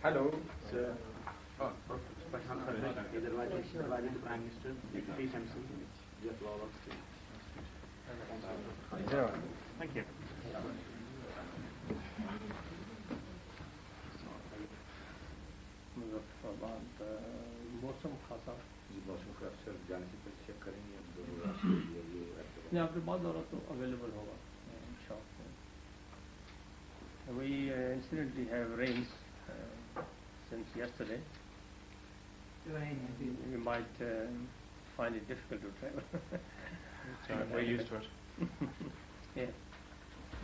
Hello, sir. Thank you. मौसम खासा मौसम का अक्सर जाने से पहले चेक करेंगे हम दोनों नहीं आपके बाद दौरा तो अवेलेबल होगा शॉप में we incidentally have rains since yesterday. You might find it difficult to travel. We're used to it. Yeah.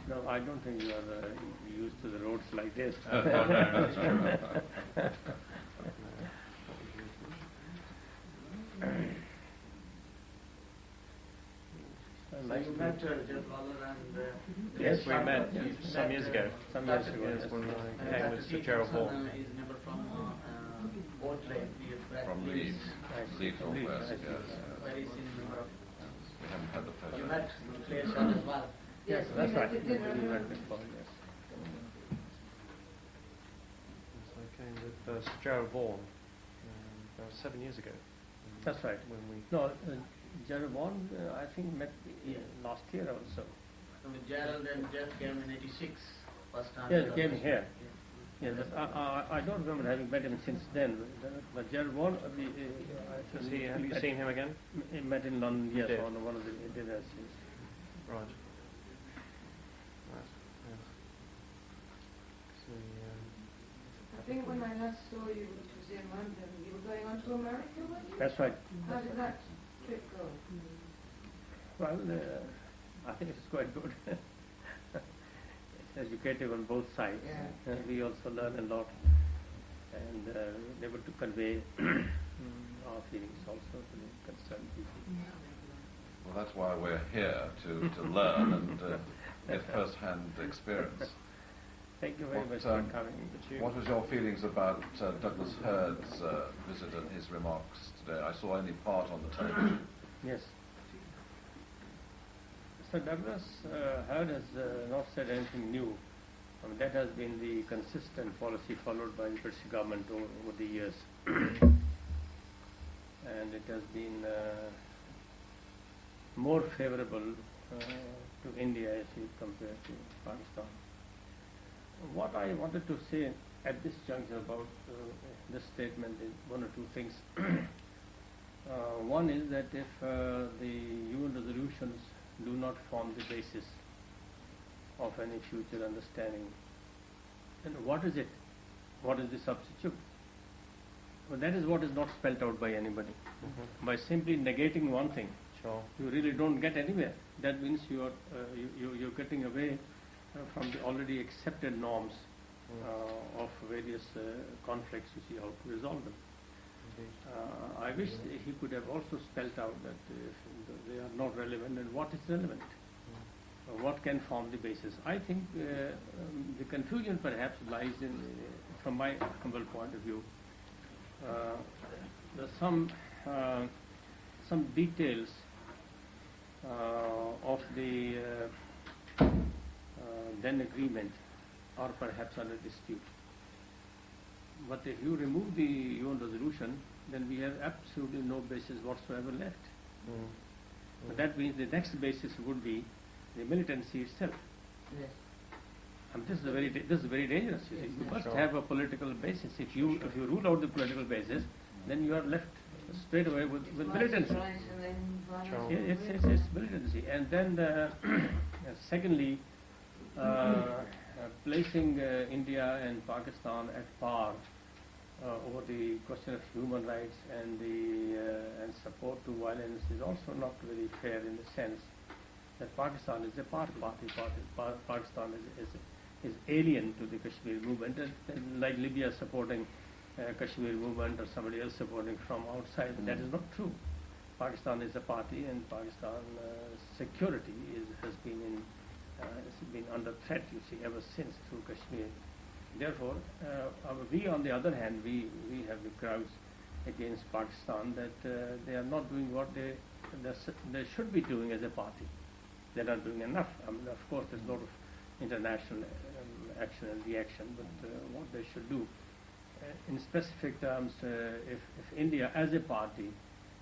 No, I don't think you are used to the roads like this. No, that's true. Nice you met Jalal and yes, we met some years ago. Some years ago, Yes, yes. when I came with Sir Gerald Hall. His neighbor from Boat Lane, From Leeds. Leeds Northwest, yes. very senior member of. We haven't had the You pleasure. met Claire Shah as well. Yes, that's right. We met before, yes. So I came with Sir Gerald Vaughan about 7 years ago. That's right. When we No, Gerald Vaughan, I think met last year also. With Gerald and Jeff came in '86, first time. Yes, came here. Yes, but I don't remember having met him since then. But Gerald Vaughan, have you seen him again? Met in London, yes, did. on one of the dinners. Yes. Right. Right. Yes. So, I think when I last saw you, which was in London, you were going on to America, were you? That's right. How did that trip go? Well, I think it's quite good. It's educative on both sides. Yeah. We also learn a lot and able to convey our feelings also to the concerned people. Well, that's why we're here, to learn and get first-hand experience. Thank you very What, much for coming. What was your feelings about Douglas Hurd's visit and his remarks today? I saw only part on the television. Yes. Mr. Douglas Hurd has not said anything new. I mean, that has been the consistent policy followed by the British government over the years. And it has been more favorable to India as you compare to Pakistan. What I wanted to say at this juncture about this statement is one or two things. One is that if the UN resolutions do not form the basis of any future understanding, then what is it? What is the substitute? Well, that is what is not spelled out by anybody. By simply negating one thing, sure. you really don't get anywhere. That means you're getting away from the already accepted norms of various conflicts to see how to resolve them. I wish he could have also spelled out that if they are not relevant, and what is relevant? What can form the basis? I think the confusion perhaps lies in, from my humble point of view, there's some details of the then agreement are perhaps under dispute. But if you remove the UN resolution, then we have absolutely no basis whatsoever left. But that means the next basis would be the militancy itself. Yes. And this is very dangerous. You see, you must have a political basis. If you rule out the political basis, then you are left straight away with militancy. It's militancy. And then secondly, placing India and Pakistan at par over the question of human rights and and support to violence is also not very fair in the sense that Pakistan is a party. Pakistan is alien to the Kashmir movement, and like Libya supporting Kashmir movement or somebody else supporting from outside. That is not true. Pakistan is a party, and Pakistan security has been under threat, you see, ever since through Kashmir. Therefore, we on the other hand, we have the crowds against Pakistan that they are not doing what they should be doing as a party. They're not doing enough. I mean, of course, there's a lot of international action and reaction, but what they should do. In specific terms, if India as a party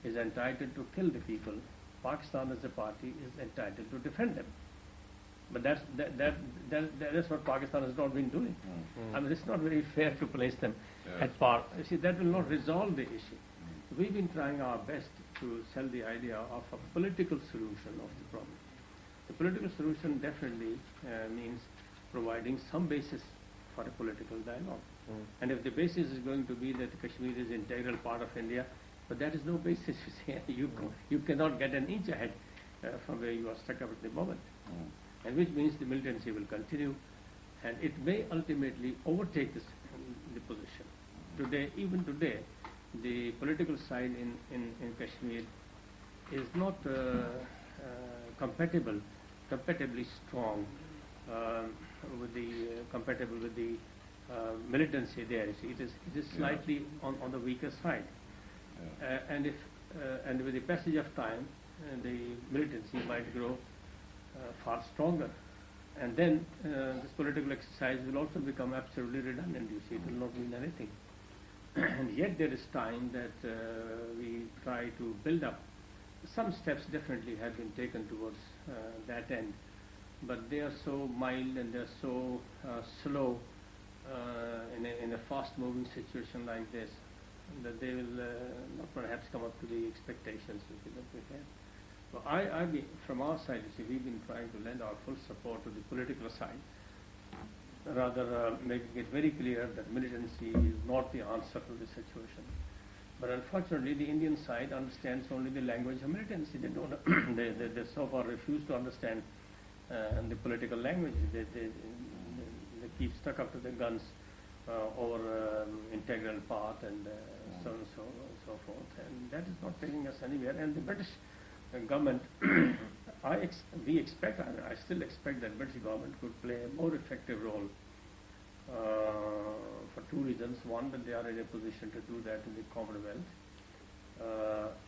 is entitled to kill the people, Pakistan as a party is entitled to defend them. But that's what Pakistan has not been doing. I mean, it's not very fair to place them at par. You see, that will not resolve the issue. We've been trying our best to sell the idea of a political solution of the problem. The political solution definitely means providing some basis for a political dialogue. And if the basis is going to be that Kashmir is an integral part of India, but that is no basis. You cannot get an inch ahead from where you are stuck up at the moment. And which means the militancy will continue, and it may ultimately overtake the position. Today, even today, the political side in Kashmir is not compatibly strong compatible with the militancy there. It is slightly on the weaker side, and with the passage of time, the militancy might grow far stronger, and then this political exercise will also become absolutely redundant. You see, it will not mean anything. And yet there is time that we try to build up. Some steps definitely have been taken towards that end, but they are so mild and they are so slow in a fast-moving situation like this that they will not perhaps come up to the expectations that we have. So from our side, you see, we've been trying to lend our full support to the political side, rather making it very clear that militancy is not the answer to the situation. But unfortunately, the Indian side understands only the language of militancy. They don't. they so far refuse to understand the political language. They keep stuck up to the guns over integral part and so on and so forth, and that is not taking us anywhere. And the British government, we expect, I still expect that British government could play a more effective role for two reasons. One, that they are in a position to do that in the Commonwealth,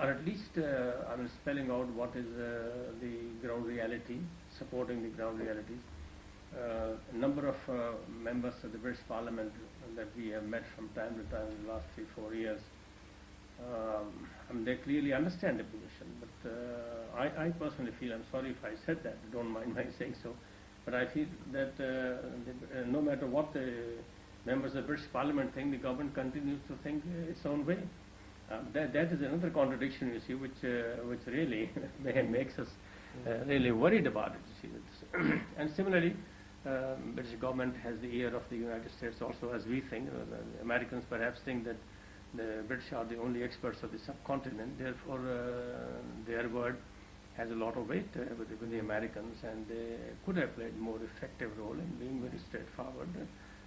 or at least spelling out what is the ground reality, supporting the ground realities. A number of members of the British Parliament that we have met from time to time in the last 3-4 years, they clearly understand the position, but I personally feel, I'm sorry if I said that, don't mind my saying so, but I feel that no matter what the members of the British Parliament think, the government continues to think its own way. That is another contradiction, you see, which really makes us really worried about it. You see. And similarly, British government has the ear of the United States also, as we think. The Americans perhaps think that the British are the only experts of the subcontinent, therefore their word has a lot of weight with the Americans, and they could have played a more effective role in being very straightforward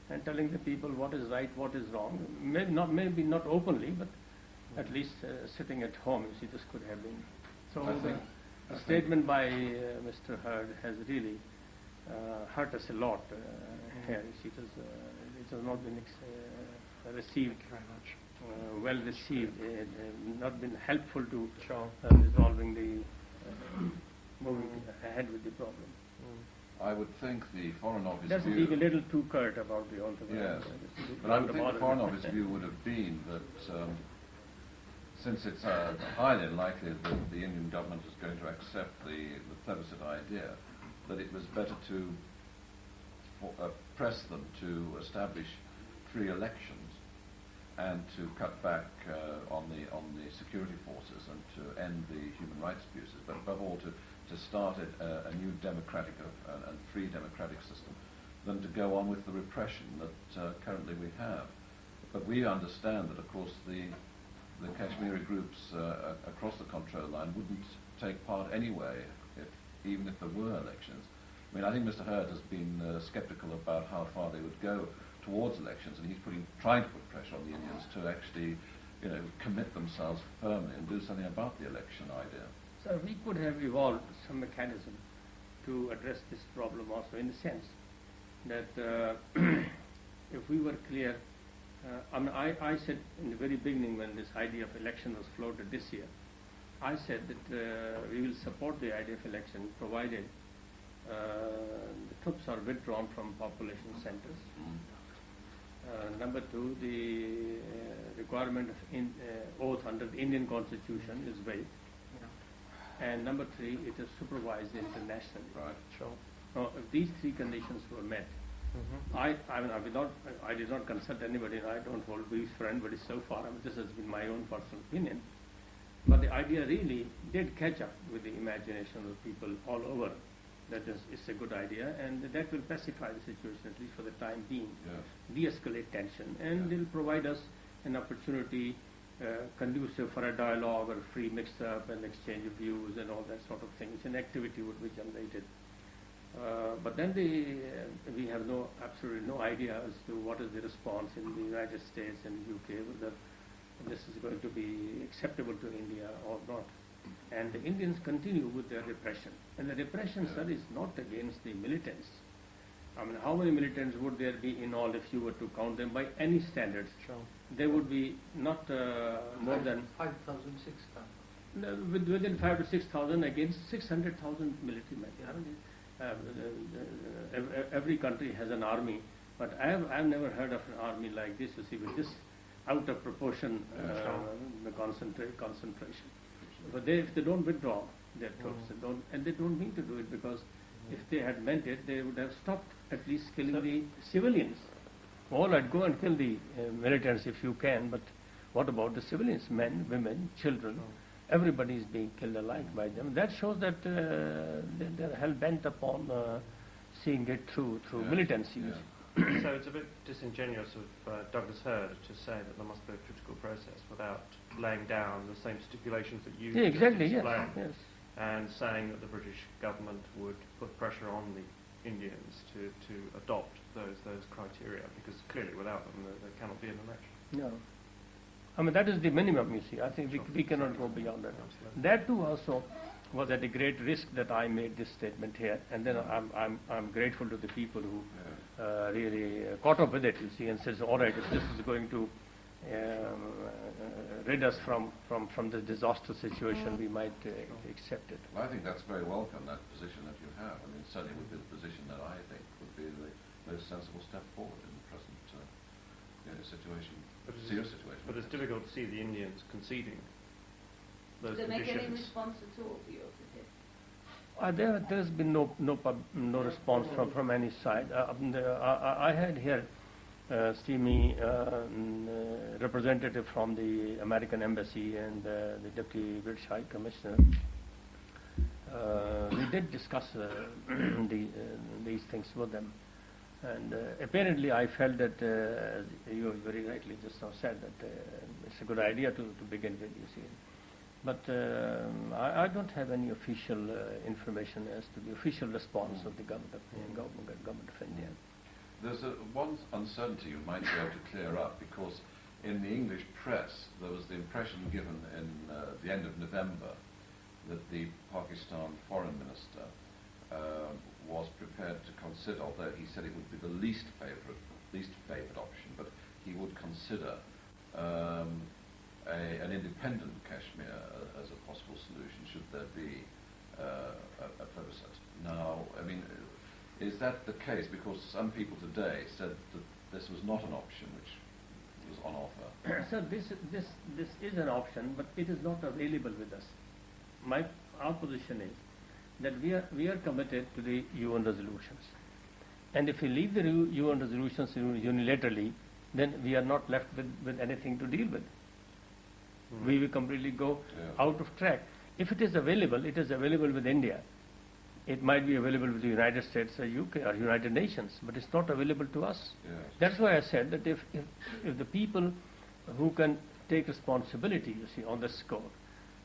and telling the people what is right, what is wrong. Maybe not openly, but at least sitting at home, you see, this could have been. So the statement by Mr. Hurd has really hurt us a lot here. You see, it has not been received. Thank you very much. Well received, not been helpful to resolving the moving ahead with the problem. I would think the Foreign Office Doesn't view... be a little too curt about the altogether. Yes, but I would think the Foreign Office view would have been that since it's highly unlikely that the Indian government is going to accept the plebiscite idea, that it was better to press them to establish free elections and to cut back on the security forces and to end the human rights abuses, but above all to start a new democratic and free democratic system, than to go on with the repression that currently we have. But we understand that, of course, the Kashmiri groups across the control line wouldn't take part anyway, even if there were elections. I mean, I think Mr. Hurd has been sceptical about how far they would go towards elections, and he's trying to put pressure on the Indians to actually, commit themselves firmly and do something about the election idea. So we could have evolved some mechanism to address this problem also, in the sense that if we were clear, I said in the very beginning when this idea of election was floated this year, I said that we will support the idea of election provided the troops are withdrawn from population centers. Number two, the requirement of oath under the Indian Constitution is waived. And number three, it is supervised internationally. Right. Sure. Now, if these three conditions were met, I did not consult anybody, and I don't hold views for anybody so far. I mean, this has been my own personal opinion. But the idea really did catch up with the imagination of people all over. That is, it's a good idea, and that will pacify the situation, at least for the time being, de-escalate tension, and will provide us an opportunity conducive for a dialogue or free mix-up and exchange of views and all that sort of things, and activity would be generated. But then we have absolutely no idea as to what is the response in the United States and UK, whether this is going to be acceptable to India or not. And the Indians continue with their repression. And the repression, sir, is not against the militants. I mean, how many militants would there be in all if you were to count them by any standards? Sure. There would be not more than 5,000, 6,000. within 5 to 6,000 against 600,000 military men. Every country has an army, but I've never heard of an army like this. You see, with this out of proportion the concentration. But if they don't withdraw their troops, they don't mean to do it, because if they had meant it, they would have stopped at least killing the civilians. All right, go and kill the militants if you can, but what about the civilians, men, women, children? Everybody is being killed alike by them. That shows that they're hell-bent upon seeing it through militancy. So it's a bit disingenuous of Douglas Hurd to say that there must be a political process without laying down the same stipulations that you exactly, just yes, explained, yes. and saying that the British government would put pressure on the Indians to adopt those criteria, because clearly without them there cannot be an election. No. I mean, that is the minimum, you see. I think we cannot go beyond that. That too also was at a great risk that I made this statement here, and then I'm grateful to the people who really caught up with it, you see, and says, all right, if this is going to rid us from this disastrous situation, we might accept it. Well, I think that's very welcome, that position that you have. I mean, certainly would be the position that I think would be the most sensible step forward in the present situation, serious situation. But it's difficult to see the Indians conceding those Did they make conditions. any response at all to your visit? There's been no response from any side. I had here steamy representative from the American Embassy and the Deputy British High Commissioner. We did discuss these things with them. And apparently I felt that, you very rightly just now said, that it's a good idea to begin with, you see. But I don't have any official information as to the official response of the government of India. There's one uncertainty you might be able to clear up, because in the English press there was the impression given in the end of November that the Pakistan foreign minister was prepared to consider, although he said it would be the least favoured option, but he would consider an independent Kashmir as a possible solution should there be a plebiscite. Now, I mean, is that the case? Because some people today said that this was not an option which was on offer. So this is an option, but it is not available with us. Our position is that we are committed to the UN resolutions, and if we leave the UN resolutions unilaterally, then we are not left with anything to deal with. We will completely go out of track. If it is available with India. It might be available with the United States or UK or United Nations, but it's not available to us. Yes. That's why I said that if the people who can take responsibility, you see, on this score,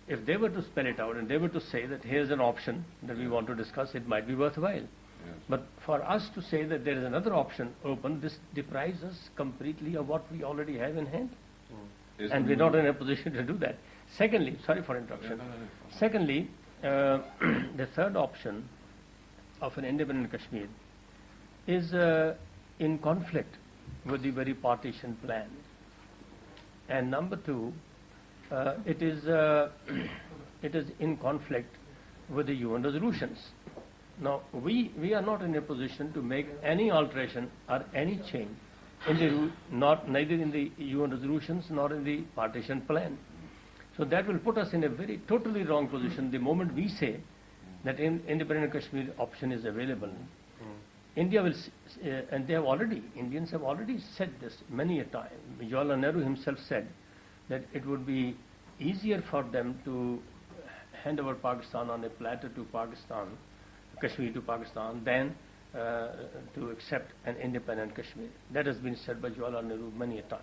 if they were to spell it out and they were to say that here's an option that we want to discuss, it might be worthwhile. Yes. But for us to say that there is another option open, this deprives us completely of what we already have in hand. And we're not in a position to do that. Secondly, sorry for interruption. Secondly, the third option of an independent Kashmir is in conflict with the very partition plan. And number two, it is in conflict with the UN resolutions. Now, we are not in a position to make any alteration or any change in the neither in the UN resolutions nor in the partition plan. So that will put us in a very totally wrong position the moment we say that independent Kashmir option is available. India will, and Indians have already said this many a time. Jawaharlal Nehru himself said that it would be easier for them to hand over Pakistan on a platter to Pakistan, Kashmir to Pakistan, than to accept an independent Kashmir. That has been said by Jawaharlal Nehru many a time.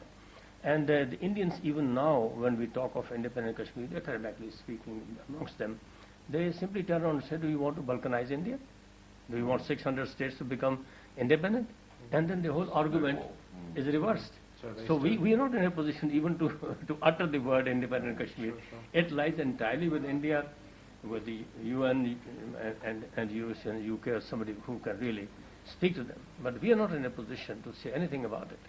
And the Indians, even now, when we talk of independent Kashmir, academically speaking amongst them, they simply turn around and say, do you want to balkanize India? Do you want 600 states to become independent? And then the whole argument is reversed. So we are not in a position even to utter the word independent Kashmir. Sure. It lies entirely with India, with the UN and US and UK or somebody who can really speak to them. But we are not in a position to say anything about it.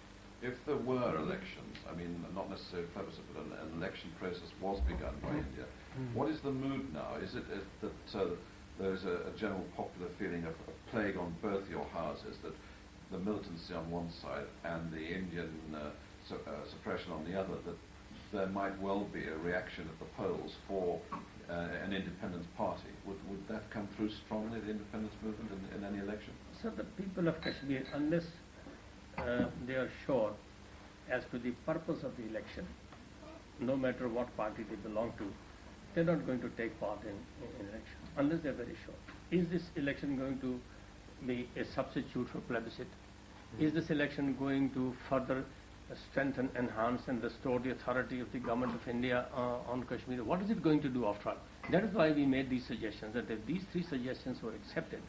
If there were elections, I mean, not necessarily plebiscite, but an election process was begun by India, what is the mood now? Is it that there's a general popular feeling of a plague on both your houses, that the militancy on one side and the Indian suppression on the other, that there might well be a reaction at the polls for an independence party? Would that come through strongly, the independence movement, in any election? So the people of Kashmir, unless they are sure as to the purpose of the election, no matter what party they belong to, they're not going to take part in election, unless they're very sure. Is this election going to be a substitute for plebiscite? Is this election going to further strengthen, enhance and restore the authority of the government of India on Kashmir? What is it going to do after all? That is why we made these suggestions, that if these three suggestions were accepted,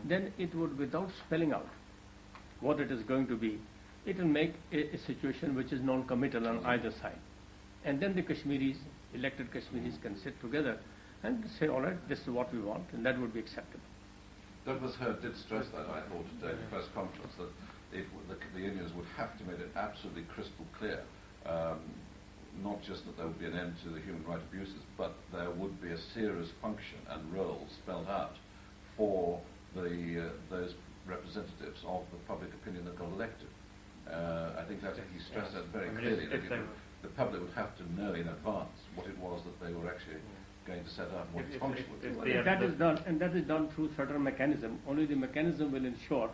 then it would, without spelling out what it is going to be, it will make a situation which is non-committal on either side. And then the Kashmiris, elected Kashmiris, can sit together and say, all right, this is what we want, and that would be acceptable. Douglas Hurd did stress that, I thought, today in the press conference, that the Indians would have to make it absolutely crystal clear, not just that there would be an end to the human rights abuses, but there would be a serious function and role spelled out for those representatives of the public opinion that got elected. I think that he stressed that very clearly. The public would have to know in advance what it was that they were actually going to set up, what its function would be. If that is done, and that is done through certain mechanism, only the mechanism will ensure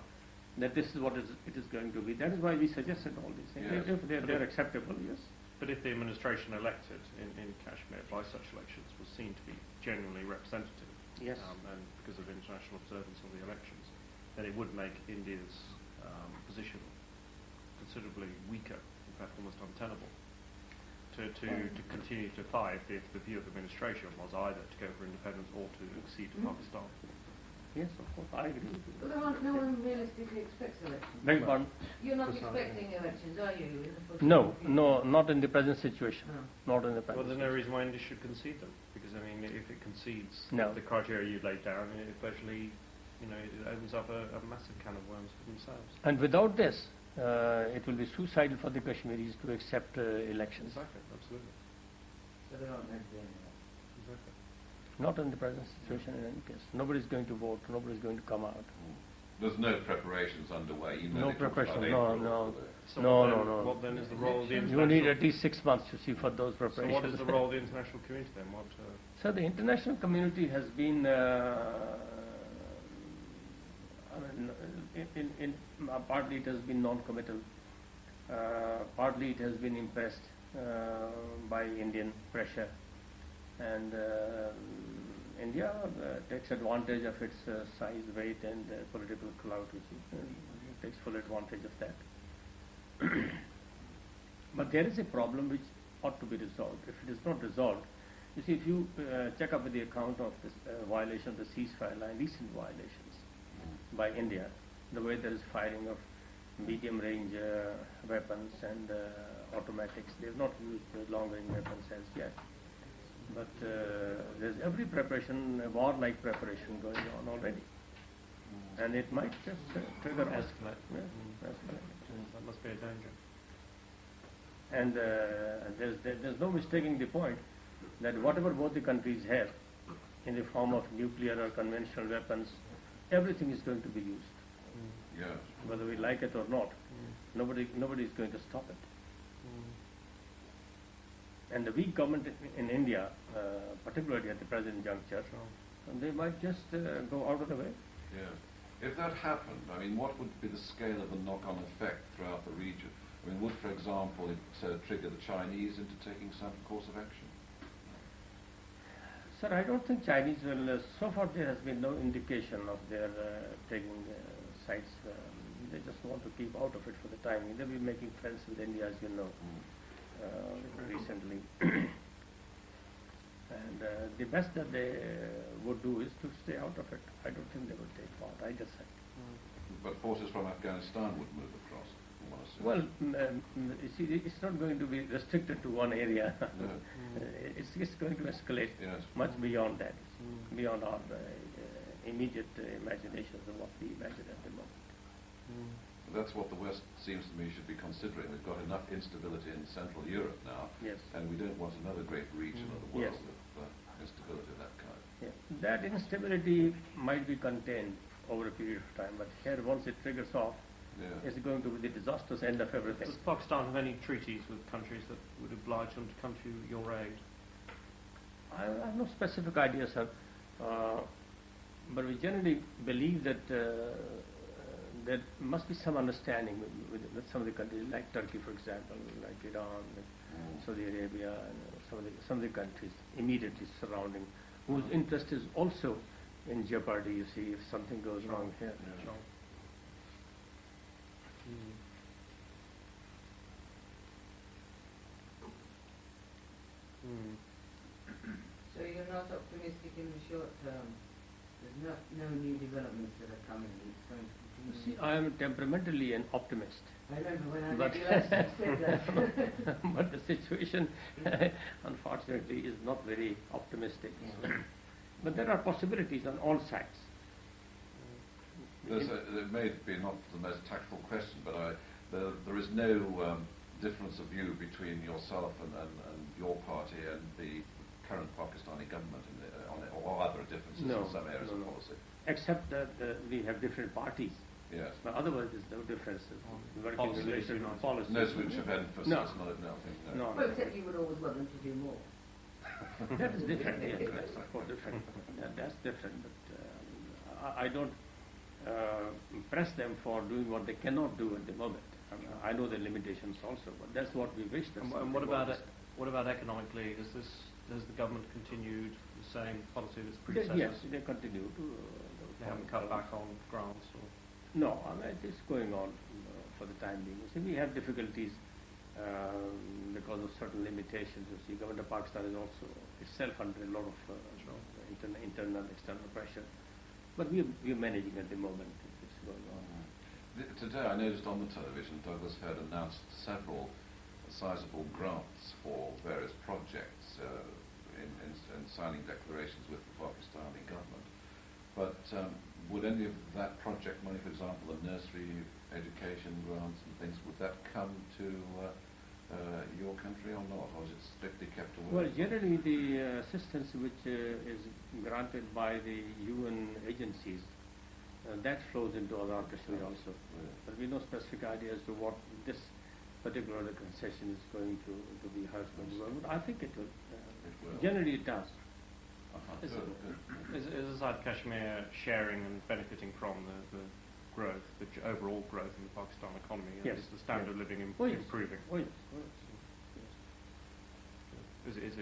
that this is what it is going to be. That is why we suggested all these things. Yes. If they're acceptable, yes. But if the administration elected in Kashmir by such elections was seen to be genuinely representative, Yes. And because of international observance of the elections, then it would make India's position considerably weaker, in fact almost untenable, to continue to fight if the view of the administration was either to go for independence or to accede to Pakistan. Yes, of course, I agree with you. But no one realistically expects elections. Beg your pardon? You're not expecting elections, are you? In the foreseeable No, future? no, not in the present situation. No. Not in the Well, present there's no situation. reason why India should concede them, because I mean, if it concedes No. the criteria you laid down, it virtually, it opens up a massive can of worms for themselves. And without this, it will be suicidal for the Kashmiris to accept elections. Exactly, absolutely. So they're not meant to be any Exactly. Not in the present situation in any case. Nobody's going to vote, nobody's going to come out. There's no preparations underway. Even No though they talked about preparation, April, no. So No, what then, no, no. What then is the role of the You international... need at least 6 months to see for those So preparations. what is the role of the international community then? What? So the international community has been, partly it has been non-committal, partly it has been impressed by Indian pressure, and India takes advantage of its size, weight, and political clout, which takes full advantage of that. But there is a problem which ought to be resolved. If it is not resolved, you see, if you check up with the account of this violation of the ceasefire line, recent violations by India, the way there is firing of medium-range weapons and automatics, they have not used long-range weapons as yet. But there's every preparation, warlike preparation going on already. And it might just trigger Escalate. Yeah, escalate. That must be a danger. And there's no mistaking the point that whatever both the countries have in the form of nuclear or conventional weapons, everything is going to be used, Yes. whether we like it or not. Nobody is going to stop it. And the weak government in India, particularly at the present juncture, they might just go out of the way. Yes. If that happened, I mean, what would be the scale of the knock-on effect throughout the region? I mean, would, for example, it trigger the Chinese into taking some course of action? Sir, I don't think Chinese will, so far there has been no indication of their taking sides. They just want to keep out of it for the time being. They've been making friends with India, as you know, recently. And the best that they would do is to stay out of it. I don't think they would take part, I just said. But forces from Afghanistan would move across. Well, you see, it's not going to be restricted to one area. No. It's going to escalate Yes. much beyond that, beyond our immediate imaginations of what we imagine at the moment. That's what the West seems to me should be considering. We've got enough instability in Central Europe now, Yes. and we don't want another great region of the world Yes. of instability of that kind. Yeah. That instability might be contained over a period of time, but here, once it triggers off, Yeah. it's going to be the disastrous end of everything. Does Pakistan have any treaties with countries that would oblige them to come to your aid? I have no specific idea, sir, but we generally believe that there must be some understanding with some of the countries, like Turkey, for example, like Iran, like Saudi Arabia, and some of the countries immediately surrounding, whose interest is also in jeopardy. You see, if something goes wrong here. Yeah. So you're not optimistic in the short term? There's no new developments that are coming. It's going to continue. See, I am temperamentally an optimist. I remember when I But, met you last, you said that. but the situation, unfortunately, is not very optimistic. Yeah. But there are possibilities on all sides. It may be not the most tactful question, but there is no difference of view between yourself and your party and the current Pakistani government on it, or are there differences No, in some areas no, of no. policy? Except that we have different parties. Yes. But otherwise, there's no differences. Working Policies, relations, you know. policies. No switch of emphasis, No. nothing. No. Well, except you would always want them to do more. That is different, yes, that's of course different. That's different, but I don't press them for doing what they cannot do at the moment. I know the limitations also, but that's what we wish. And what about it? What about economically? Has the government continued the same policy that's predecessors? Yes, they continue to. They haven't cut back on grants or. No, I mean, it is going on for the time being. You see, we have difficulties because of certain limitations. You see, government of Pakistan is also itself under a lot of internal, external pressure. But we are managing at the moment. It's going on. Today I noticed on the television Douglas Head announced several sizable grants for various projects in signing declarations with the Pakistani government. But would any of that project money, for example, the nursery education grants and things, would that come to your country or not, or is it strictly kept away? Well, generally the assistance which is granted by the UN agencies, that flows into other Kashmir also. But we have no specific idea as to what this particular concession is going to be, how it's going to work. But I think it will. Generally it does. Is Azad Kashmir sharing and benefiting from the growth, the overall growth in the Pakistan economy? Yes. Is the standard of living Yes. improving? Oh, yes. Is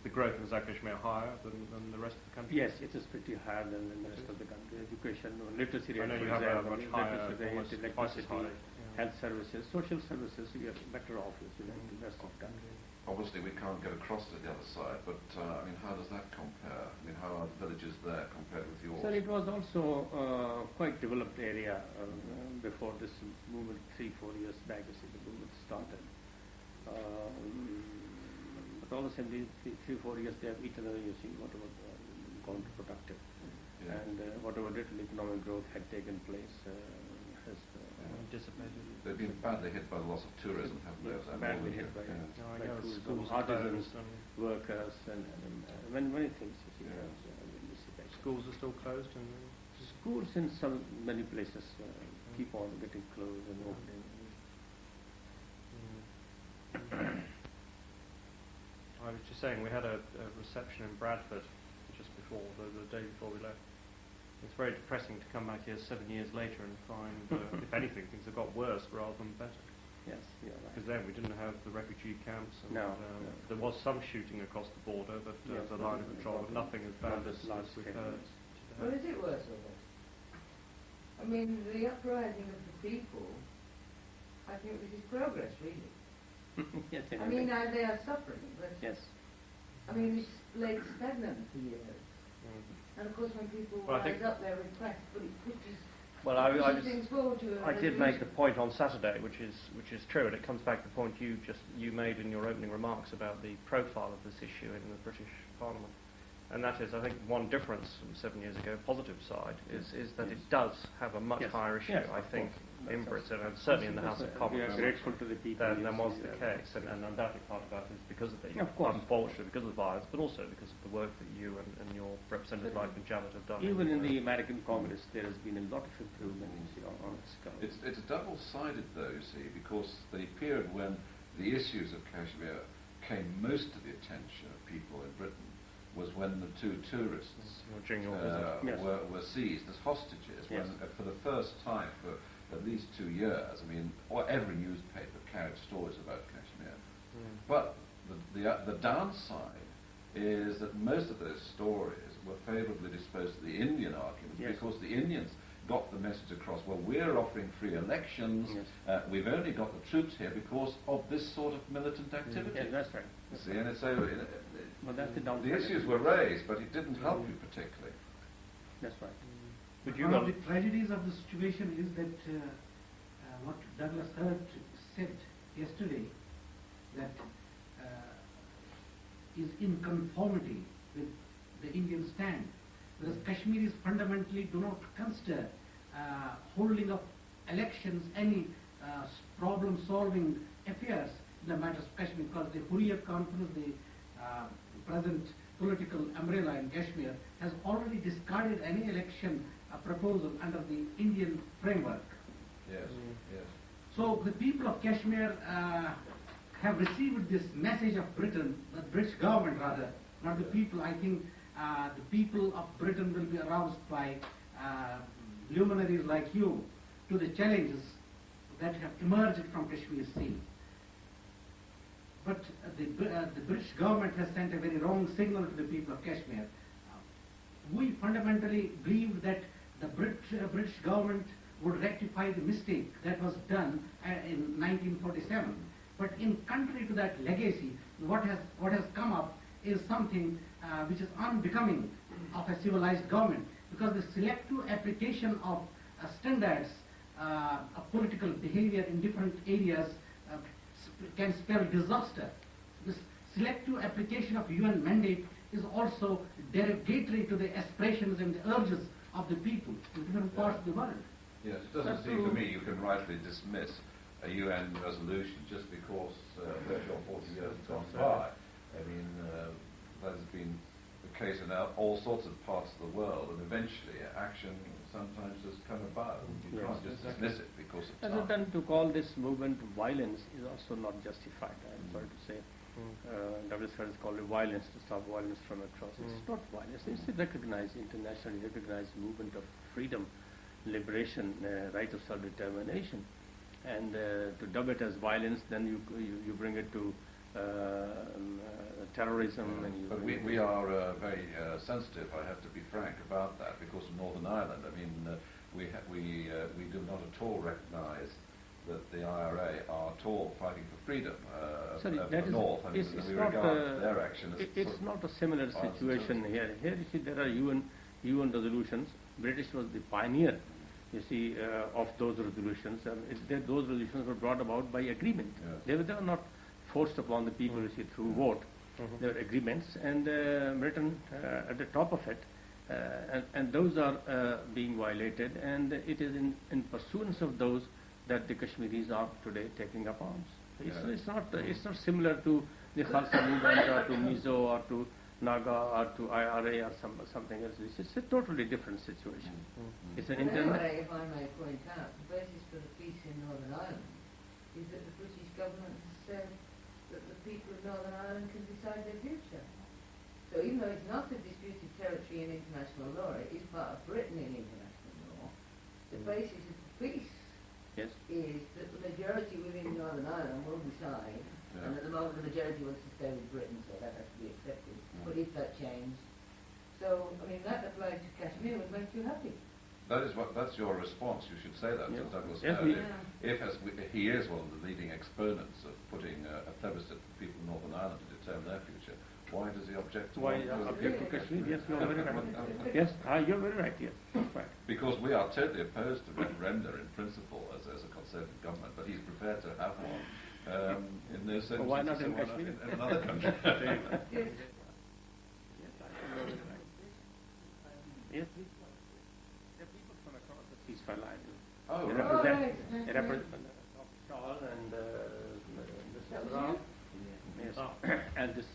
the growth in Azad Kashmir higher than the rest of the country? Yes, it is pretty higher than the rest of the country. Education, literacy rate, I know for you have a example, much higher, literacy rate, almost twice as electricity, high. health services, social services, you are better off than the rest of the country. Obviously we can't get across to the other side, but I mean, how does that compare? I mean, how are the villages there compared with yours? Sir, it was also quite developed area before this movement, 3-4 years back, you see, the movement started. But all the same, these 3-4 years, they have eaten away, you see, whatever counterproductive. Yeah. And whatever little economic growth had taken place has Dissipated. They've been badly hit by the loss of tourism, haven't they? Yes, And badly all the- hit by yeah. No, I by know tourism, schools are artisans, closed and workers, and many things, you see, Yeah. has dissipated. schools are still closed and schools in many places keep on getting closed and opening. I was just saying, we had a reception in Bradford just before, the day before we left. It's very depressing to come back here 7 years later and find, if anything, things have got worse rather than better. Yes, yeah, right. Because then we didn't have the refugee camps, and No. there was some shooting across the border, but Yes, the line of control, but nothing as bad as we've heard. Well, is it worse or worse? I mean, the uprising of the people, I think this is progress, really. Yes, I mean, they are suffering, but yes. I mean, it's laid stagnant for years. And of course, when people Well, I rise think- up, they're repressed, but it pushes, Well, pushes things forward to a I did make the resolution. point on Saturday, which is true, and it comes back to the point you made in your opening remarks about the profile of this issue in the British Parliament. And that is, I think, one difference from 7 years ago, positive side, is that it does have a much Yes. higher issue, Yes, I of think, course. in That's Britain, and certainly in the House of We Commons, are grateful to the people. than was the yes, case. And undoubtedly part of that is because of the, Of course. unfortunately, because of the violence, but also because of the work that you and your representative like Javid have done. Even in the American Congress, there has been a lot of improvement on this count. It's double-sided though, you see, because the period when the issues of Kashmir came most to the attention of people in Britain was when the two tourists During your visit. Yes. were seized as hostages. Yes. When, for the first time for at least 2 years, I mean, every newspaper carried stories about Kashmir. But the downside is that most of those stories were favourably disposed to the Indian arguments, Yes. because the Indians got the message across, well, we're offering free elections, Yes. we've only got the troops here because of this sort of militant activity. Yes, that's right. You see, and it's over. Well, that's the The downside. issues were raised, but it didn't help you particularly. That's right. But you One of got- the tragedies of the situation is that what Douglas Hurt said yesterday, that is in conformity with the Indian stand. Because Kashmiris fundamentally do not consider holding of elections any problem-solving affairs in the matters of Kashmir, because the Hurriyat Conference, the present political umbrella in Kashmir, has already discarded any election proposal under the Indian framework. Yes, yes. So the people of Kashmir have received this message of Britain, the British government rather, not the people. I think the people of Britain will be aroused by luminaries like you to the challenges that have emerged from Kashmir Sea. But the British government has sent a very wrong signal to the people of Kashmir. We fundamentally believe that the British government would rectify the mistake that was done in 1947. But in contrary to that legacy, what has come up is something which is unbecoming of a civilized government, because the selective application of standards of political behavior in different areas can spell disaster. This selective application of UN mandate is also derogatory to the aspirations and the urges of the people in different parts of the world. Yes, it doesn't seem to me you can rightly dismiss a UN resolution just because 30 or 40 years have gone by. I mean, that has been the case in all sorts of parts of the world, and eventually action sometimes has come about. You Yes, can't just dismiss it because of Other time. than to call this movement violence is also not justified. I'm sorry to say. Douglas Hurt has called it violence to stop violence from across. It's not violence. It's a recognized, internationally recognized movement of freedom, liberation, right of self-determination. And to dub it as violence, then you bring it to terrorism. And you But bring we are very sensitive, I have to be frank about that, because of Northern Ireland. I mean, we do not at all recognise that the IRA are at all fighting for freedom Sorry, of that the is, North. I mean, it's we not, regard their action as it's sort of not a similar violence situation and here. Here you see there are UN resolutions. British was the pioneer, you see, of those resolutions. Those resolutions were brought about by agreement. Yes. They were not forced upon the people, you see, through vote. They were agreements, and Britain at the top of it, and those are being violated, and it is in pursuance of those that the Kashmiris are today taking up arms. It's not similar to the Khalsa movement or to Mizo or to Naga or to IRA or something else. It's a totally different situation. It's an But internet. anyway, if I may point out, the basis for the peace in Northern Ireland is that the British government has said that the people of Northern Ireland can decide their future. So even though it's not a disputed territory in international law, it is part of Britain in international law, the basis of the peace Yes. is that the majority within Northern Ireland will decide, and at the moment the majority wants to stay with Britain, so that has to be accepted. But if that changed, so, I mean, that applied to Kashmir would make you happy. That's your response. You should say that to Douglas Yes, Howard. we- If he is one of the leading exponents of putting a plebiscite for people in Northern Ireland to determine their future, why does he object to Why one? object to Kashmir? Yes, you are very right. Yes, you're very right. Yes, that's right. Because we are totally opposed to referenda in principle as a conservative government, but he's prepared to have one in no sense. Why not in Kashmir? In another country. Yes, the people from across the ceasefire line. Oh, They right. represent Shawl and this Sardar. Yes. And this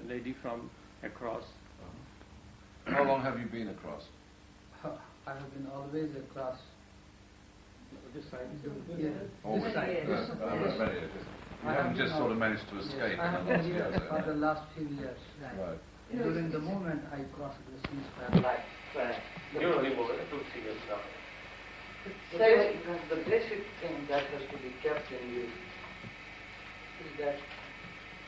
lady from across. How long have you been across? I have been always across. This side. Yeah, Always. this side. You haven't just sort of managed to escape. I have in the been last here years, for the last few years. Right. During the moment I crossed the ceasefire line. The basic thing that has to be kept in view is that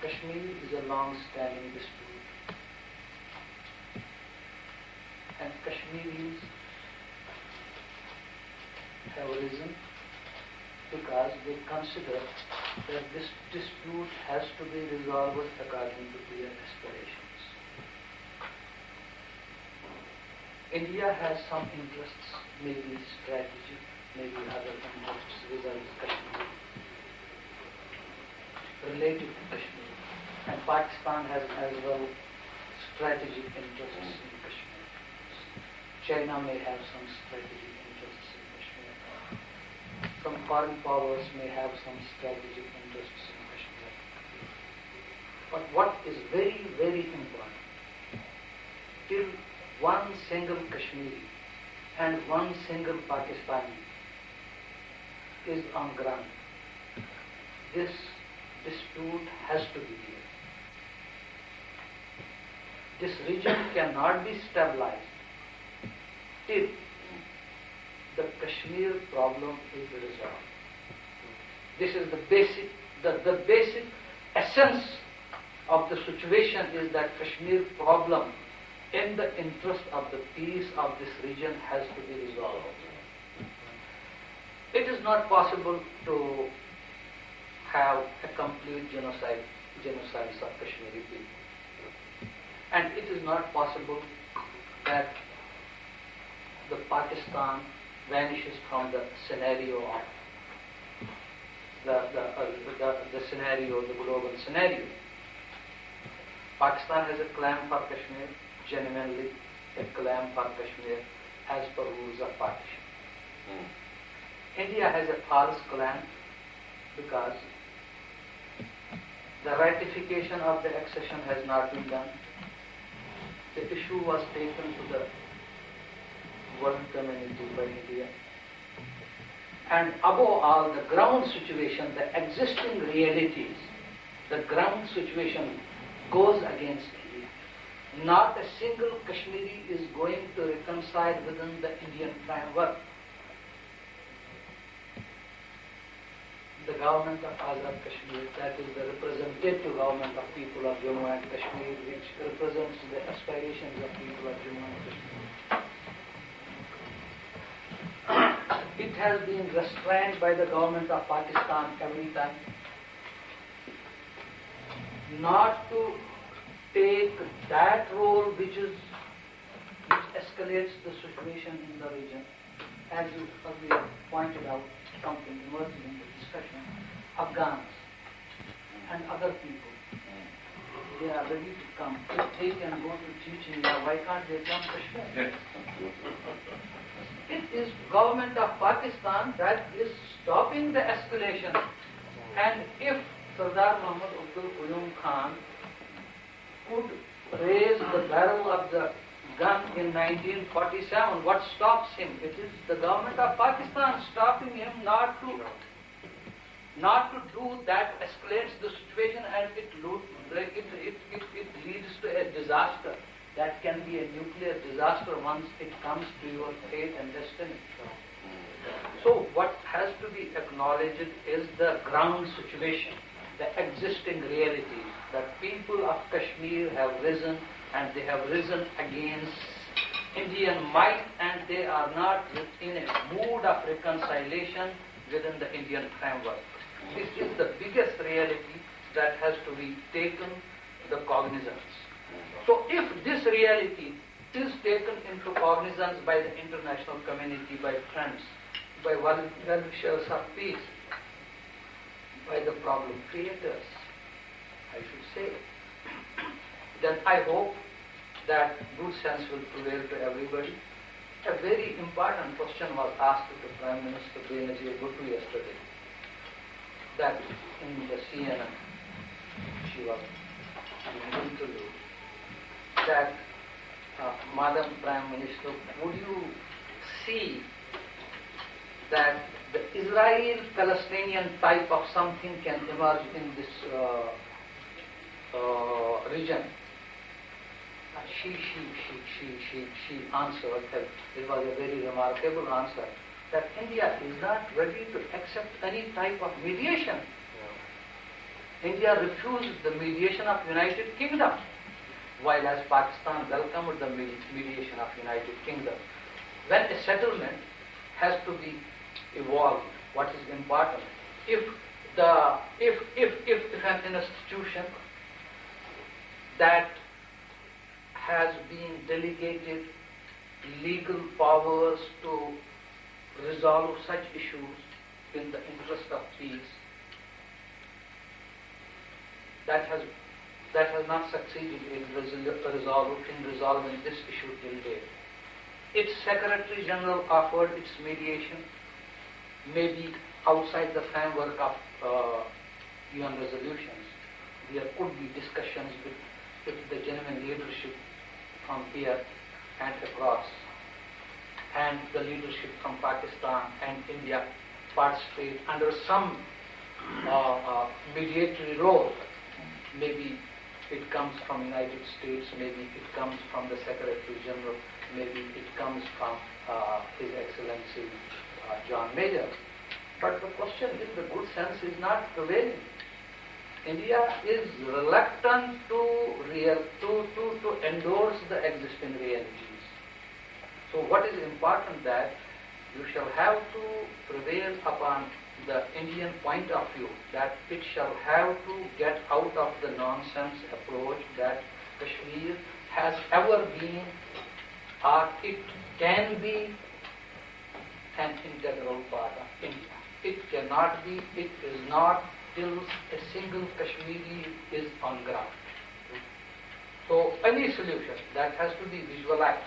Kashmir is a long-standing dispute, and Kashmiris have arisen because they consider that this dispute has to be resolved according to their aspirations. India has some interests, maybe strategic, maybe other interests vis-a-vis Kashmir, related to Kashmir. And Pakistan has as well strategic interests in Kashmir. China may have some strategic interests in Kashmir. Some foreign powers may have some strategic interests in Kashmir. But what is very, very important, till one single Kashmiri and one single Pakistani is on ground, this dispute has to be here. This region cannot be stabilized till the Kashmir problem is resolved. This is the basic essence of the situation is that Kashmir problem in the interest of the peace of this region has to be resolved. It is not possible to have a complete genocide of Kashmiri people. And it is not possible that the Pakistan vanishes from the scenario of the scenario, the global scenario. Pakistan has a claim for Kashmir, genuinely a claim for Kashmir as per rules of partition. India has a false claim because the ratification of the accession has not been done. The issue was taken to the world community by India. And above all, the ground situation, the existing realities, the ground situation goes against India. Not a single Kashmiri is going to reconcile within the Indian framework. The government of Azad Kashmir, that is the representative government of people of Jammu and Kashmir, which represents the aspirations of people of Jammu and Kashmir. It has been restrained by the government of Pakistan every time not to take that role which escalates the situation in the region. As you earlier pointed out, something emerging in the discussion, Afghans and other people, they are ready to come. If they can go to teach India, why can't they come to Kashmir? It is government of Pakistan that is stopping the escalation. And if Sardar Muhammad Abdul Qayyum Khan could raise the barrel of the gun in 1947, what stops him? It is the government of Pakistan stopping him not to do that, escalates the situation, and it leads to a disaster. That can be a nuclear disaster once it comes to your fate and destiny. So what has to be acknowledged is the ground situation, the existing realities, that people of Kashmir have risen, and they have risen against Indian might, and they are not in a mood of reconciliation within the Indian framework. This is the biggest reality that has to be taken the cognizance. So if this reality is taken into cognizance by the international community, by friends, by well-wishers of peace, by the problem creators, I should say, then I hope that good sense will prevail to everybody. A very important question was asked to the Prime Minister Benazir Bhutto yesterday, that in the CNN, she was in an interview, that Madam Prime Minister, would you see that the Israel-Palestinian type of something can emerge in this region? She answered, it was a very remarkable answer, that India is not ready to accept any type of mediation. India refused the mediation of United Kingdom, while as Pakistan welcomed the mediation of United Kingdom. When a settlement has to be evolved, what is important? If an institution that has been delegated legal powers to resolve such issues in the interest of peace, that has not succeeded in resolving this issue till date. Its Secretary General offered its mediation, maybe outside the framework of UN resolutions. There could be discussions with the genuine leadership from here and across, and the leadership from Pakistan and India participate under some mediatory role. Maybe it comes from United States, maybe it comes from the Secretary General, maybe it comes from His Excellency John Major. But the question is, the good sense is not prevailing. India is reluctant to endorse the existing realities. So what is important, that you shall have to prevail upon the Indian point of view, that it shall have to get out of the nonsense approach that Kashmir has ever been, or it can be, an integral part of India. It cannot be, it is not, till a single Kashmiri is on ground. So any solution that has to be visualized,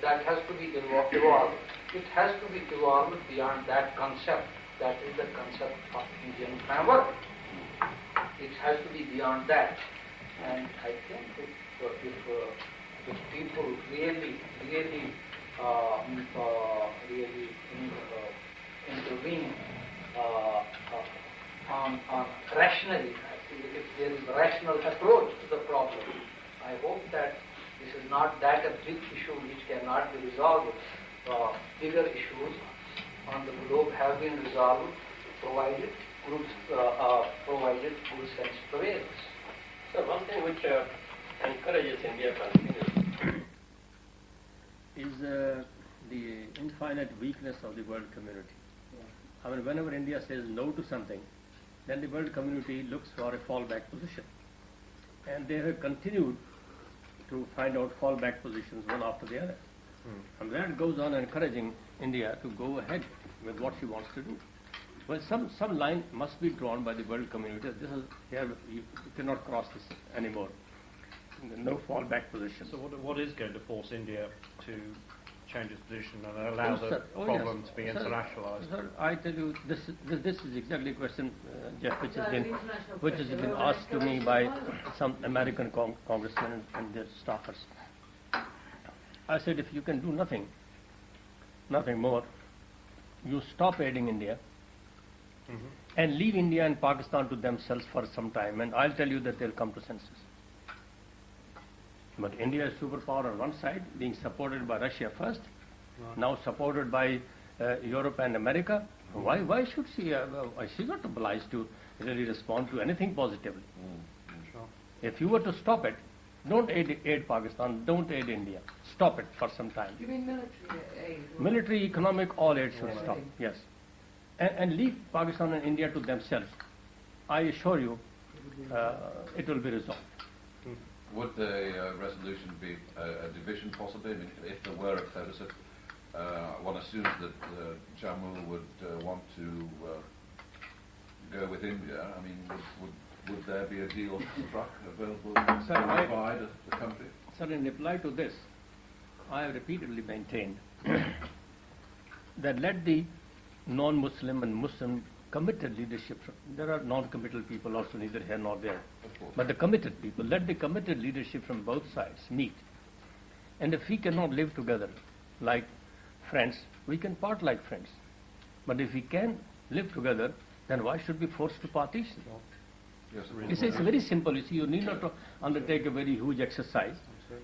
that has to be evolved, it has to be evolved beyond that concept. That is the concept of Indian framework. It has to be beyond that. And I think if people really intervene on rationally, if there is a rational approach to the problem, I hope that this is not that a big issue which cannot be resolved. Bigger issues on the globe have been resolved, provided good sense prevails. So one thing which encourages India continues is the infinite weakness of the world community. I mean, whenever India says no to something, then the world community looks for a fallback position. And they have continued to find out fallback positions one after the other. And that goes on encouraging India to go ahead with what she wants to do. Well, some line must be drawn by the world community. This is here, you cannot cross this anymore. No fallback position. So what is going to force India to change its position and allow the problem to be internationalised? Sir, I tell you, this is exactly a question, Jeff, which has been asked to me by some American congressmen and their staffers. I said, if you can do nothing more, you stop aiding India and leave India and Pakistan to themselves for some time, and I'll tell you that they'll come to senses. But India is superpower on one side, being supported by Russia first, now supported by Europe and America. Why should she? She's not obliged to really respond to anything positively. Sure. If you were to stop it, don't aid Pakistan, don't aid India. Stop it for some time. You mean military aid? Military, economic, all aid should stop. Yes, and leave Pakistan and India to themselves. I assure you, it will be resolved. Would the resolution be a division possibly? I mean, if there were a plebiscite, one assumes that Jammu would want to go with India. I mean, would there be a deal struck available to divide the country? Sir, in reply to this, I have repeatedly maintained that let the non-Muslim and Muslim committed leadership, there are non-committed people also neither here nor there, but the committed people, let the committed leadership from both sides meet. And if we cannot live together like friends, we can part like friends. But if we can live together, then why should we be forced to partition? Yes, It's very simple. You see, you need not to undertake a very huge exercise.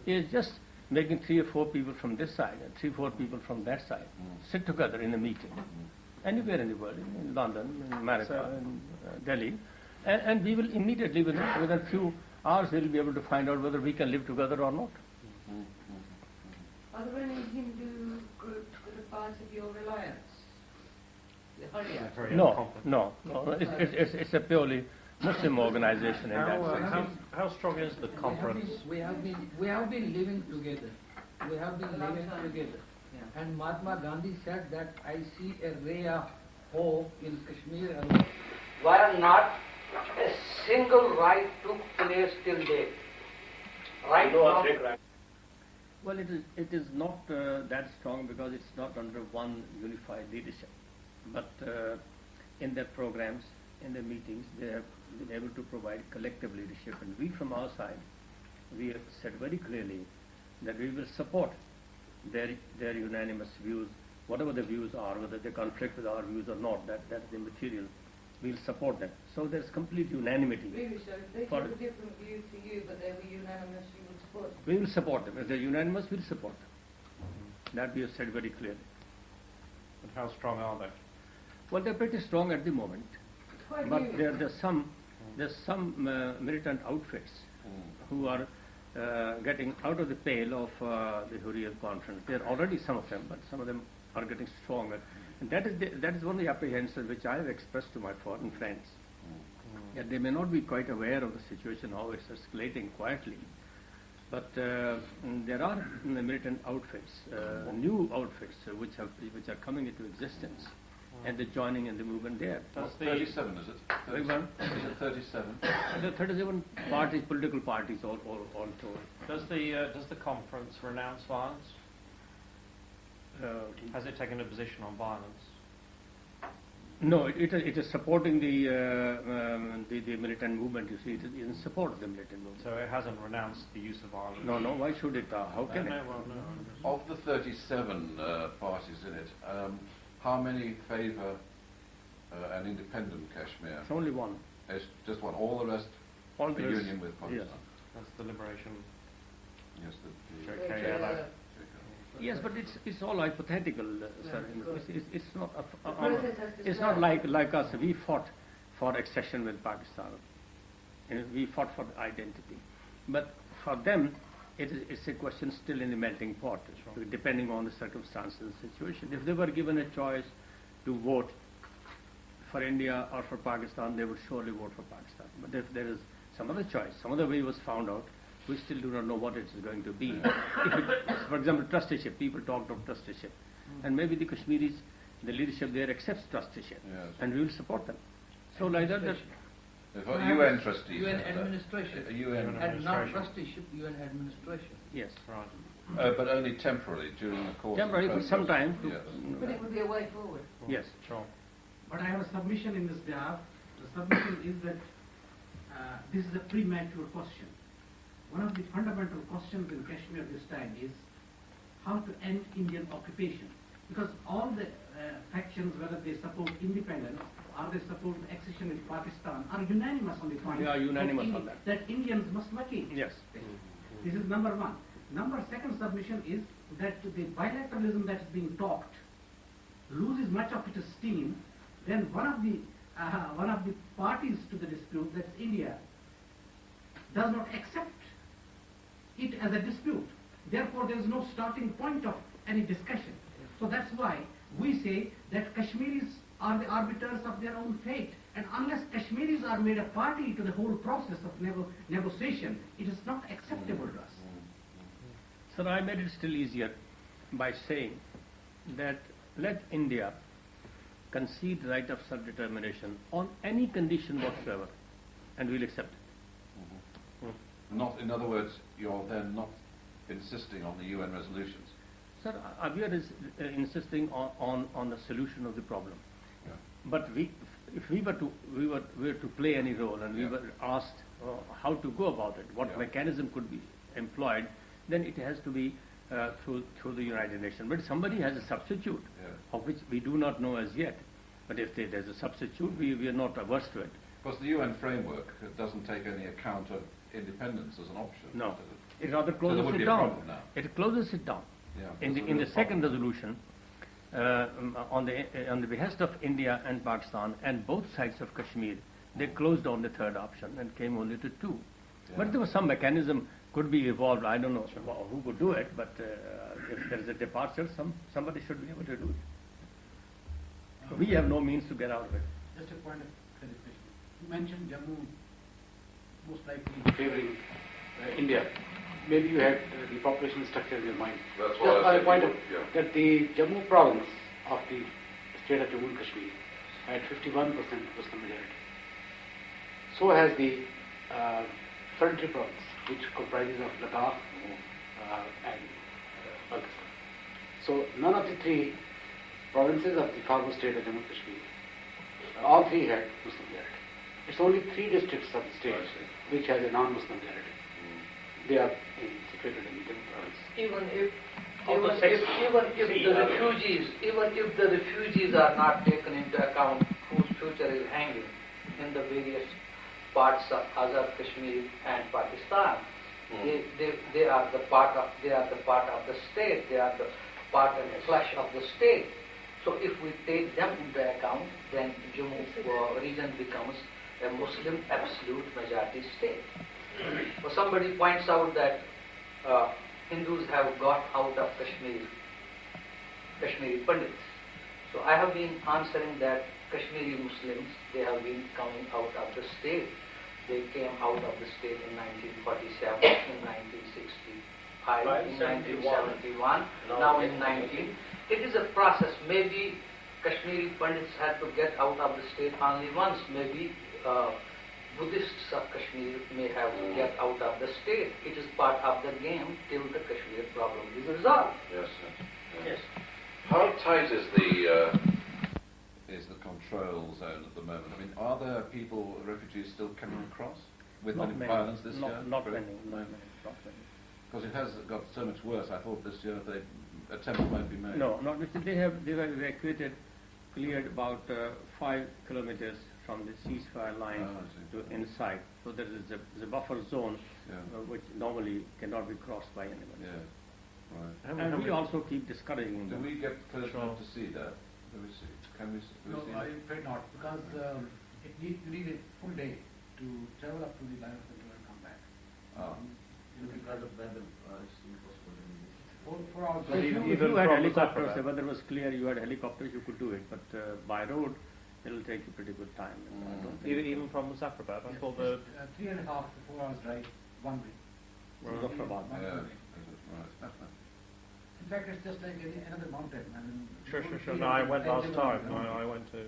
It's just making 3 or 4 people from this side and 3 or 4 people from that side sit together in a meeting. Anywhere in the world, in London, in America, in Delhi, and we will immediately, within a few hours, we will be able to find out whether we can live together or not. Are there any Hindu groups that are part of your alliance? The Hurriya? No. It's a purely Muslim organization in that sense. How strong is the conference? We have been living together. We have been living together. And Mahatma Gandhi said that I see a ray of hope in Kashmir alone, where not a single right took place till date. Well, it is not that strong because it's not under one unified leadership. But in their programs, in their meetings, they have been able to provide collective leadership. And we from our side, we have said very clearly that we will support their unanimous views, whatever the views are, whether they conflict with our views or not, that's immaterial. We'll support them. So there's complete unanimity. Really, so if they took a different view to you, but they were unanimous, you would support them? We will support them. If they're unanimous, we'll support them. That we have said very clearly. And how strong are they? Well, they're pretty strong at the moment. Quite But new. there's some militant outfits who are getting out of the pale of the Hurriyat conference. There are already some of them, but some of them are getting stronger. And that is one of the apprehensions which I have expressed to my foreign friends. That they may not be quite aware of the situation, how it's escalating quietly. But there are militant outfits, new outfits, which are coming into existence. And they're joining in the movement there. That's 37, is it? 37. Is it 37? There are 37 parties, political parties all told. Does the conference renounce violence? Has it taken a position on violence? No, it is supporting the militant movement. You see, it is in support of the militant movement. So it hasn't renounced the use of violence? No. Why should it? How can it? Of the 37 parties in it, how many favour an independent Kashmir? It's only one. It's just one. All the rest All a the rest, union with Pakistan. That's the liberation. Yes, JKLO. Yes, but it's all hypothetical, sir. It's not. process has to It's start. not like us. We fought for accession with Pakistan. And we fought for identity. But for them, it's a question still in the melting pot, depending on the circumstances and situation. If they were given a choice to vote for India or for Pakistan, they would surely vote for Pakistan. But if there is some other choice, some other way was found out, we still do not know what it is going to be. For example, trusteeship, people talked of trusteeship. And maybe the Kashmiris, the leadership there accepts trusteeship. Yes. And we will support them. So like that, UN trustees. UN administration. UN And not trusteeship, UN administration. yes. Right. But only temporarily during the course Temporarily of for the some process. time. Yeah. But it would be a way forward. Yes, sure. But I have a submission in this behalf. The submission is that this is a premature question. One of the fundamental questions in Kashmir this time is how to end Indian occupation. Because all the factions, whether they support independence or they support accession with Pakistan, are unanimous on the point They are unanimous on that. Indians must vacate. Yes. This is number one. Second submission is that the bilateralism that is being talked loses much of its steam. Then one of the parties to the dispute, that's India, does not accept it as a dispute. Therefore, there is no starting point of any discussion. So that's why we say that Kashmiris are the arbiters of their own fate. And unless Kashmiris are made a party to the whole process of negotiation, it is not acceptable to us. Sir, I made it still easier by saying that let India concede right of self-determination on any condition whatsoever, and we'll accept it. Not, in other words, you're then not insisting on the UN resolutions. Sir, we are insisting on the solution of the problem. Yeah. But if we were to play any role and we Yeah. were asked how to go about it, what Yeah. mechanism could be employed, then it has to be through the United Nations. But somebody has a substitute, Yeah. of which we do not know as yet. But if there's a substitute, we are not averse to it. Because the UN framework doesn't take any account of independence as an option. No, does it? it rather there closes would it be a down. problem now. It closes it down. Yeah, In there's a the real second problem. resolution, on the behest of India and Pakistan and both sides of Kashmir, they closed down the third option and came only to two. Yeah. But there was some mechanism could be evolved. I don't know who could do it, but if there is a departure, somebody should be able to do it. We have no means to get out of it. Just a point of clarification. You mentioned Jammu most likely favoring India. Maybe you had the population structure in your mind. That's Just what I for a said point you of would, yeah. that the Jammu province of the state of Jammu and Kashmir had 51% Muslim majority. So has the frontier province, which comprises of Ladakh and Pakistan. So none of the three provinces of the former state of Jammu and Kashmir, all three had Muslim majority. It's only 3 districts of the state which has a non-Muslim majority. They are situated in the Jammu province. Even if Of the the refugees are not taken into account, whose future is hanging in the various parts of Azad Kashmir and Pakistan, they are the part of the state. They are the part and flesh of the state. So if we take them into account, then Jammu region becomes a Muslim absolute majority state. So somebody points out that Hindus have got out of Kashmiri Pandits. So I have been answering that Kashmiri Muslims, they have been coming out of the state. They came out of the state in 1947, in 1965, in 1971, now in 19. It is a process. Maybe Kashmiri Pandits had to get out of the state only once. Maybe Buddhists of Kashmir may have to get out of the state. It is part of the game till the Kashmir problem is resolved. Yes, Yes. How tight is the control zone at the moment? I mean, are there people, refugees, still coming across with Not any many. violence this year? Not many. Because it has got so much worse. I thought this year attempts might be made. No, not they were evacuated, cleared about 5 kilometers from the ceasefire line I see. to inside. So there is a buffer zone Yeah. which normally cannot be crossed by anyone. Yeah, right. And we also keep discouraging Do them. we get close enough to see that? Do we see? Can we see? do we No, see I that? afraid not, because you need a full day to travel up to the line of control and come back. Ah. Because of weather, it's impossible. 4 hours. But if you had helicopters, the weather was clear, you had helicopters, you could do it. But by road, it'll take you pretty good time. I don't think Even from Muzaffarabad, I thought It's 3.5 to 4 hours drive, one way. Muzaffarabad. Yeah, One way. right. In fact, it's just like another mountain. I mean, Sure. you No, I went last time. I went to